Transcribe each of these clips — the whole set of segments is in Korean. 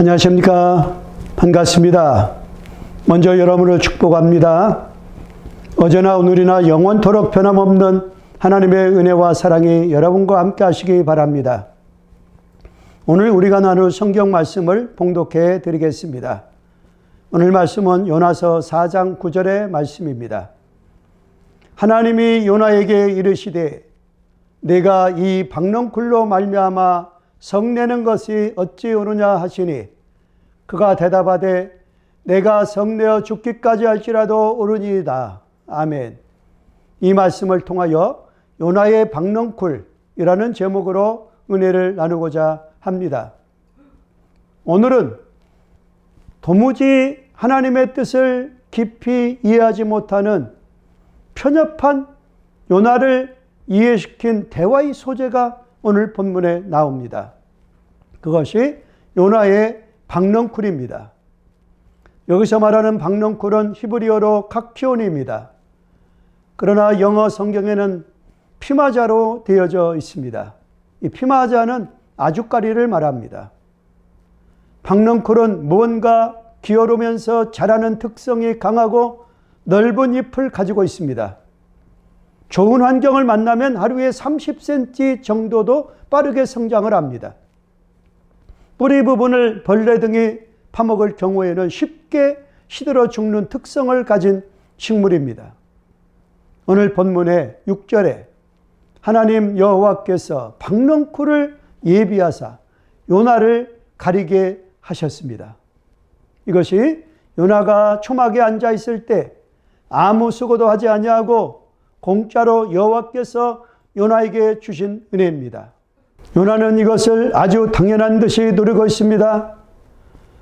안녕하십니까. 반갑습니다. 먼저 여러분을 축복합니다. 어제나 오늘이나 영원토록 변함없는 하나님의 은혜와 사랑이 여러분과 함께 하시기 바랍니다. 오늘 우리가 나눌 성경 말씀을 봉독해 드리겠습니다. 오늘 말씀은 요나서 4장 9절의 말씀입니다. 하나님이 요나에게 이르시되 내가 이 박넝쿨로 말미암아 성내는 것이 어찌 오느냐 하시니 그가 대답하되 내가 성내어 죽기까지 할지라도 오르니이다. 아멘. 이 말씀을 통하여 요나의 박넝쿨이라는 제목으로 은혜를 나누고자 합니다. 오늘은 도무지 하나님의 뜻을 깊이 이해하지 못하는 편협한 요나를 이해시킨 대화의 소재가 오늘 본문에 나옵니다. 그것이 요나의 박넝쿨입니다. 여기서 말하는 박넝쿨은 히브리어로 카키온입니다. 그러나 영어 성경에는 피마자로 되어져 있습니다. 이 피마자는 아주까리를 말합니다. 박넝쿨은 무언가 기어오르면서 자라는 특성이 강하고 넓은 잎을 가지고 있습니다. 좋은 환경을 만나면 하루에 30cm 정도도 빠르게 성장을 합니다. 뿌리 부분을 벌레 등이 파먹을 경우에는 쉽게 시들어 죽는 특성을 가진 식물입니다. 오늘 본문의 6절에 하나님 여호와께서 박넝쿨을 예비하사 요나를 가리게 하셨습니다. 이것이 요나가 초막에 앉아 있을 때 아무 수고도 하지 아니하고 공짜로 여호와께서 요나에게 주신 은혜입니다. 요나는 이것을 아주 당연한 듯이 누리고 있습니다.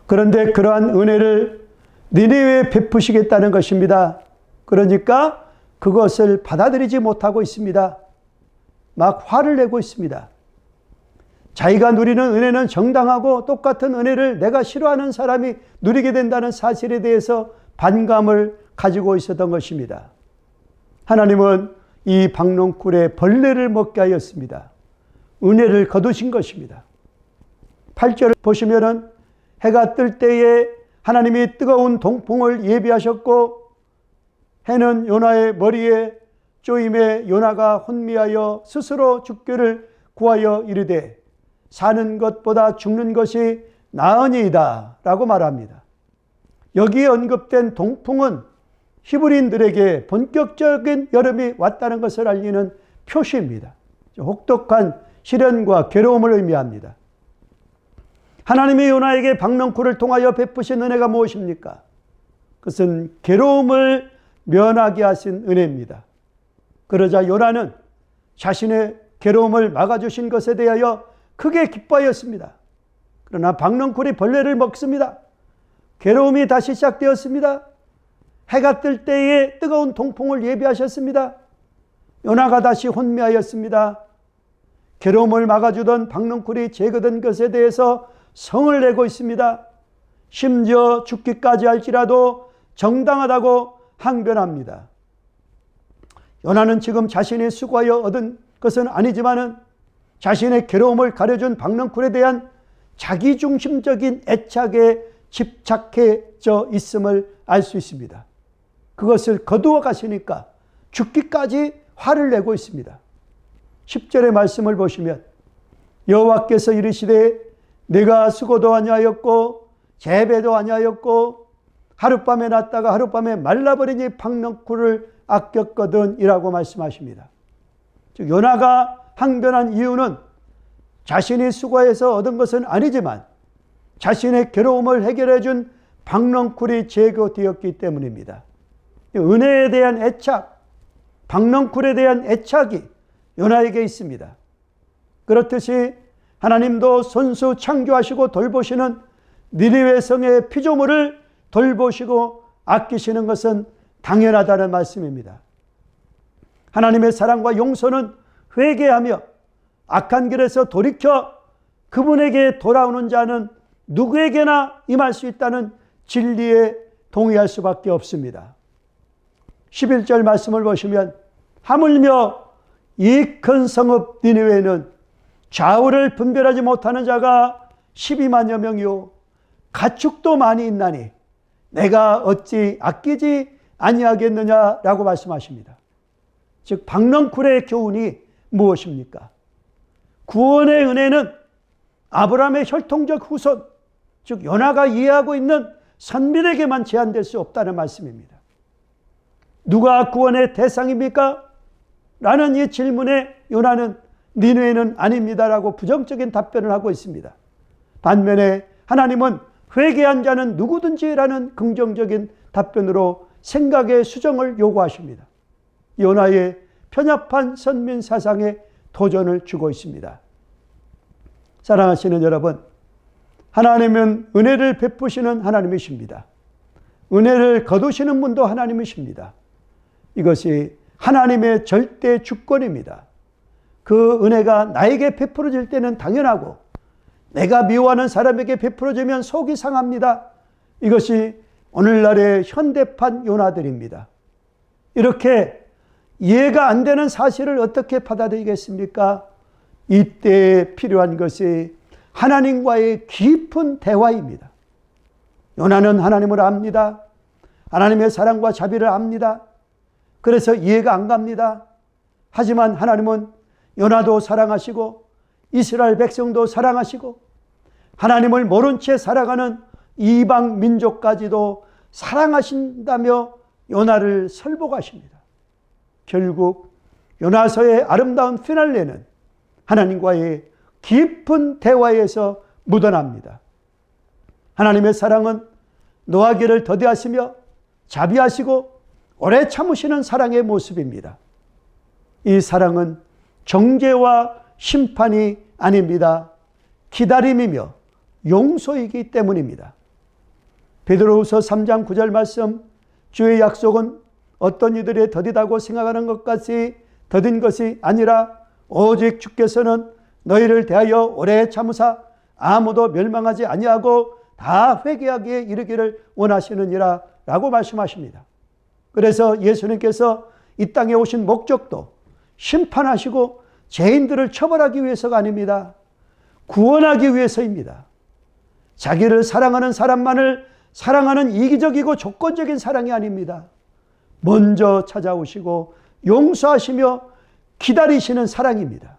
그런데 그러한 은혜를 니느웨에 베푸시겠다는 것입니다. 그러니까 그것을 받아들이지 못하고 있습니다. 막 화를 내고 있습니다. 자기가 누리는 은혜는 정당하고 똑같은 은혜를 내가 싫어하는 사람이 누리게 된다는 사실에 대해서 반감을 가지고 있었던 것입니다. 하나님은 이 박넝쿨에 벌레를 먹게 하였습니다. 은혜를 거두신 것입니다. 8절을 보시면은 해가 뜰 때에 하나님이 뜨거운 동풍을 예비하셨고 해는 요나의 머리에 쪼임에 요나가 혼미하여 스스로 죽기를 구하여 이르되 사는 것보다 죽는 것이 나으니이다 라고 말합니다. 여기에 언급된 동풍은 히브리인들에게 본격적인 여름이 왔다는 것을 알리는 표시입니다. 혹독한 시련과 괴로움을 의미합니다. 하나님이 요나에게 박넝쿨을 통하여 베푸신 은혜가 무엇입니까? 그것은 괴로움을 면하게 하신 은혜입니다. 그러자 요나는 자신의 괴로움을 막아주신 것에 대하여 크게 기뻐하였습니다. 그러나 박넝쿨이 벌레를 먹습니다. 괴로움이 다시 시작되었습니다. 해가 뜰 때에 뜨거운 동풍을 예비하셨습니다. 요나가 다시 혼미하였습니다. 괴로움을 막아주던 박넝쿨이 제거된 것에 대해서 성을 내고 있습니다. 심지어 죽기까지 할지라도 정당하다고 항변합니다. 요나는 지금 자신이 수고하여 얻은 것은 아니지만은 자신의 괴로움을 가려준 박넝쿨에 대한 자기중심적인 애착에 집착해져 있음을 알 수 있습니다. 그것을 거두어 가시니까 죽기까지 화를 내고 있습니다. 10절의 말씀을 보시면 여호와께서 이르시되 내가 수고도 아니하였고 재배도 아니하였고 하룻밤에 났다가 하룻밤에 말라버리니 박넝쿨을 아꼈거든 이라고 말씀하십니다. 즉 요나가 항변한 이유는 자신이 수고해서 얻은 것은 아니지만 자신의 괴로움을 해결해 준 박넝쿨이 제거되었기 때문입니다. 은혜에 대한 애착, 박넝쿨에 대한 애착이 요나에게 있습니다. 그렇듯이 하나님도 손수 창조하시고 돌보시는 니느웨 성의 피조물을 돌보시고 아끼시는 것은 당연하다는 말씀입니다. 하나님의 사랑과 용서는 회개하며 악한 길에서 돌이켜 그분에게 돌아오는 자는 누구에게나 임할 수 있다는 진리에 동의할 수밖에 없습니다. 11절 말씀을 보시면 하물며 이 큰 성읍 니느웨는 좌우를 분별하지 못하는 자가 12만여 명이요 가축도 많이 있나니 내가 어찌 아끼지 아니하겠느냐라고 말씀하십니다. 즉 박넝쿨의 교훈이 무엇입니까? 구원의 은혜는 아브라함의 혈통적 후손, 즉 요나가 이해하고 있는 선민에게만 제한될 수 없다는 말씀입니다. 누가 구원의 대상입니까? 라는 이 질문에 요나는 니느웨는 아닙니다라고 부정적인 답변을 하고 있습니다. 반면에 하나님은 회개한 자는 누구든지라는 긍정적인 답변으로 생각의 수정을 요구하십니다. 요나의 편협한 선민 사상에 도전을 주고 있습니다. 사랑하시는 여러분, 하나님은 은혜를 베푸시는 하나님이십니다. 은혜를 거두시는 분도 하나님이십니다. 이것이 하나님의 절대 주권입니다. 그 은혜가 나에게 베풀어질 때는 당연하고 내가 미워하는 사람에게 베풀어지면 속이 상합니다. 이것이 오늘날의 현대판 요나들입니다. 이렇게 이해가 안 되는 사실을 어떻게 받아들이겠습니까? 이때 필요한 것이 하나님과의 깊은 대화입니다. 요나는 하나님을 압니다. 하나님의 사랑과 자비를 압니다. 그래서 이해가 안 갑니다. 하지만 하나님은 요나도 사랑하시고 이스라엘 백성도 사랑하시고 하나님을 모른 채 살아가는 이방 민족까지도 사랑하신다며 요나를 설복하십니다. 결국 요나서의 아름다운 피날레는 하나님과의 깊은 대화에서 묻어납니다. 하나님의 사랑은 노하기를 더디하시며 자비하시고 오래 참으시는 사랑의 모습입니다. 이 사랑은 정죄와 심판이 아닙니다. 기다림이며 용서이기 때문입니다. 베드로후서 3장 9절 말씀, 주의 약속은 어떤 이들의 더디다고 생각하는 것 같이 더딘 것이 아니라 오직 주께서는 너희를 대하여 오래 참으사 아무도 멸망하지 아니하고 다 회개하기에 이르기를 원하시느니라 라고 말씀하십니다. 그래서 예수님께서 이 땅에 오신 목적도 심판하시고 죄인들을 처벌하기 위해서가 아닙니다. 구원하기 위해서입니다. 자기를 사랑하는 사람만을 사랑하는 이기적이고 조건적인 사랑이 아닙니다. 먼저 찾아오시고 용서하시며 기다리시는 사랑입니다.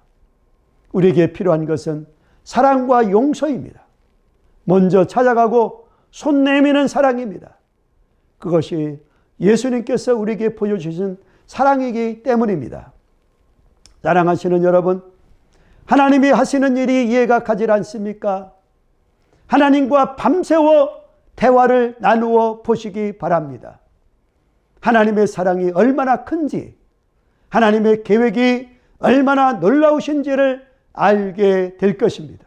우리에게 필요한 것은 사랑과 용서입니다. 먼저 찾아가고 손 내미는 사랑입니다. 그것이 예수님께서 우리에게 보여주신 사랑이기 때문입니다. 사랑하시는 여러분, 하나님이 하시는 일이 이해가 가지 않습니까? 하나님과 밤새워 대화를 나누어 보시기 바랍니다. 하나님의 사랑이 얼마나 큰지, 하나님의 계획이 얼마나 놀라우신지를 알게 될 것입니다.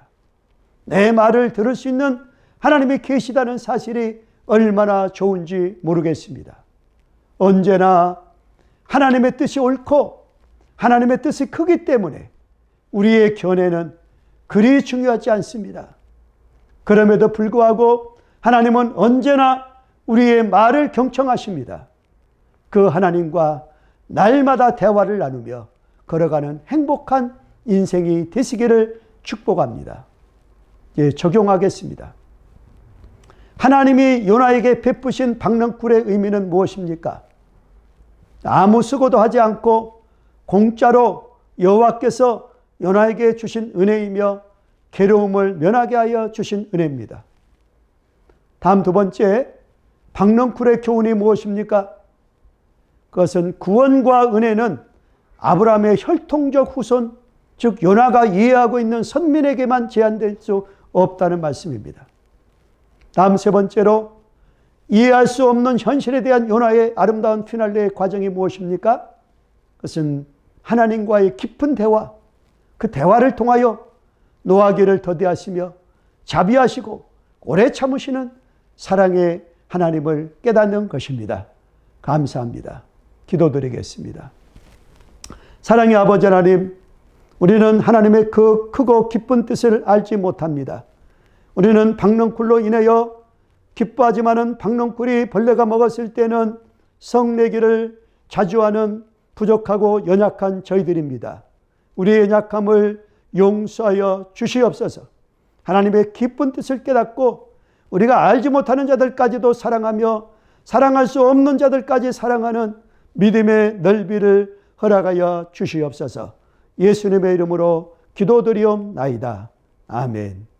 내 말을 들을 수 있는 하나님이 계시다는 사실이 얼마나 좋은지 모르겠습니다. 언제나 하나님의 뜻이 옳고 하나님의 뜻이 크기 때문에 우리의 견해는 그리 중요하지 않습니다. 그럼에도 불구하고 하나님은 언제나 우리의 말을 경청하십니다. 그 하나님과 날마다 대화를 나누며 걸어가는 행복한 인생이 되시기를 축복합니다. 적용하겠습니다. 하나님이 요나에게 베푸신 박넝쿨의 의미는 무엇입니까? 아무 수고도 하지 않고 공짜로 여호와께서 요나에게 주신 은혜이며 괴로움을 면하게 하여 주신 은혜입니다. 다음 두 번째, 박넝쿨의 교훈이 무엇입니까? 그것은 구원과 은혜는 아브라함의 혈통적 후손, 즉 요나가 이해하고 있는 선민에게만 제한될 수 없다는 말씀입니다. 다음 세 번째로, 이해할 수 없는 현실에 대한 요나의 아름다운 피날레의 과정이 무엇입니까? 그것은 하나님과의 깊은 대화, 그 대화를 통하여 노하기를 더디하시며 자비하시고 오래 참으시는 사랑의 하나님을 깨닫는 것입니다. 감사합니다. 기도드리겠습니다. 사랑의 아버지 하나님, 우리는 하나님의 그 크고 깊은 뜻을 알지 못합니다. 우리는 박넝쿨로 인하여 기뻐하지만은 박넝쿨이 벌레가 먹었을 때는 성내기를 자주 하는 부족하고 연약한 저희들입니다. 우리의 연약함을 용서하여 주시옵소서. 하나님의 깊은 뜻을 깨닫고 우리가 알지 못하는 자들까지도 사랑하며 사랑할 수 없는 자들까지 사랑하는 믿음의 넓이를 허락하여 주시옵소서. 예수님의 이름으로 기도드리옵나이다. 아멘.